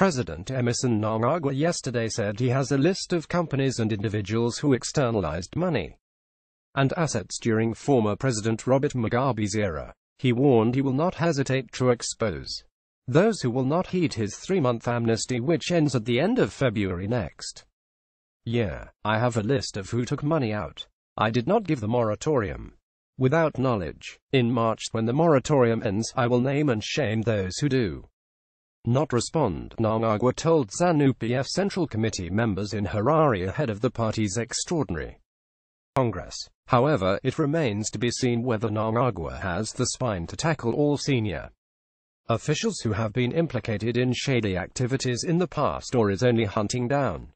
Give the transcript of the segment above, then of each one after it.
President Emerson Mnangagwa yesterday said he has a list of companies and individuals who externalized money and assets during former President Robert Mugabe's era. He warned he will not hesitate to expose those who will not heed his 3-month amnesty, which ends at the end of February next year. I have a list of who took money out. I did not give the moratorium without knowledge. In March, when the moratorium ends, I will name and shame those who do not respond, Mnangagwa told ZANU-PF Central Committee members in Harare ahead of the party's extraordinary Congress. However, it remains to be seen whether Mnangagwa has the spine to tackle all senior officials who have been implicated in shady activities in the past, or is only hunting down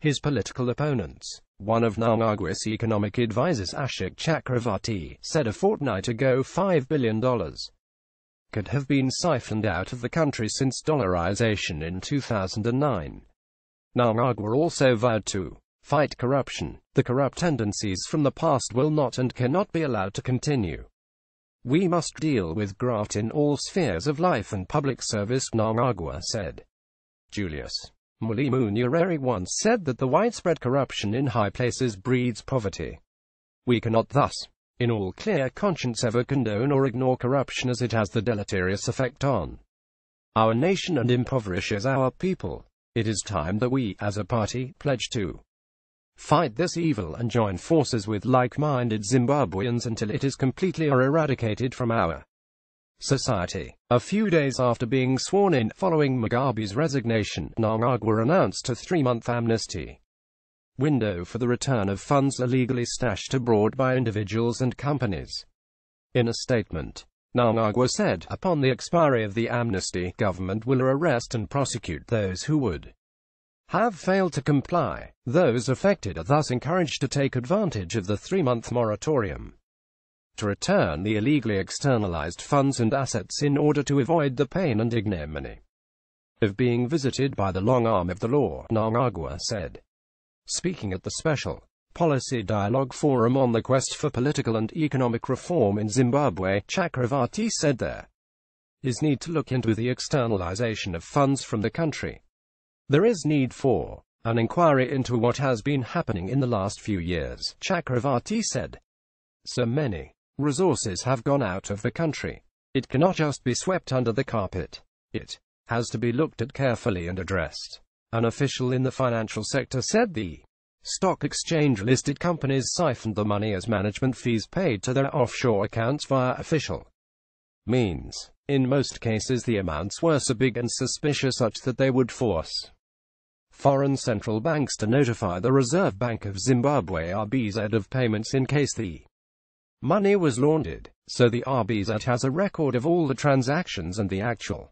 his political opponents. One of Mnangagwa's economic advisors, Ashok Chakravarti, said a fortnight ago $5 billion could have been siphoned out of the country since dollarization in 2009. Mnangagwa also vowed to fight corruption. The corrupt tendencies from the past will not and cannot be allowed to continue. We must deal with graft in all spheres of life and public service, Mnangagwa said. Julius Mulimu Nyerere once said that the widespread corruption in high places breeds poverty. We cannot thus, in all clear conscience, ever condone or ignore corruption, as it has the deleterious effect on our nation and impoverishes our people. It is time that we, as a party, pledge to fight this evil and join forces with like-minded Zimbabweans until it is completely eradicated from our society. A few days after being sworn in following Mugabe's resignation, Mnangagwa announced a 3-month amnesty window for the return of funds illegally stashed abroad by individuals and companies. In a statement, Mnangagwa said, upon the expiry of the amnesty, government will arrest and prosecute those who would have failed to comply. Those affected are thus encouraged to take advantage of the 3-month moratorium to return the illegally externalized funds and assets in order to avoid the pain and ignominy of being visited by the long arm of the law, Mnangagwa said. Speaking at the Special Policy Dialogue Forum on the quest for political and economic reform in Zimbabwe, Chakravarti said there is need to look into the externalization of funds from the country. There is need for an inquiry into what has been happening in the last few years, Chakravarti said. So many resources have gone out of the country. It cannot just be swept under the carpet. It has to be looked at carefully and addressed. An official in the financial sector said the stock exchange-listed companies siphoned the money as management fees paid to their offshore accounts via official means. In most cases, the amounts were so big and suspicious such that they would force foreign central banks to notify the Reserve Bank of Zimbabwe (RBZ) of payments in case the money was laundered. So the RBZ has a record of all the transactions and the actual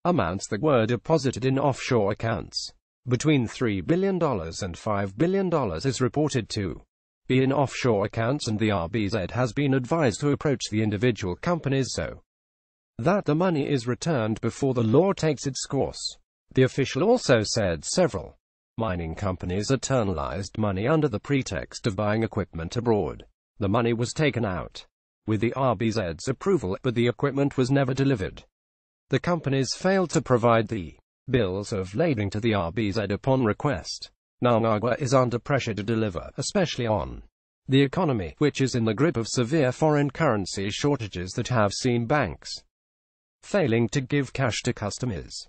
amounts that were deposited in offshore accounts. Between $3 billion and $5 billion is reported to be in offshore accounts, and the RBZ has been advised to approach the individual companies so that the money is returned before the law takes its course. The official also said several mining companies externalized money under the pretext of buying equipment abroad. The money was taken out with the RBZ's approval, but the equipment was never delivered. The companies failed to provide the bills of lading to the RBZ upon request. Mnangagwa is under pressure to deliver, especially on the economy, which is in the grip of severe foreign currency shortages that have seen banks failing to give cash to customers.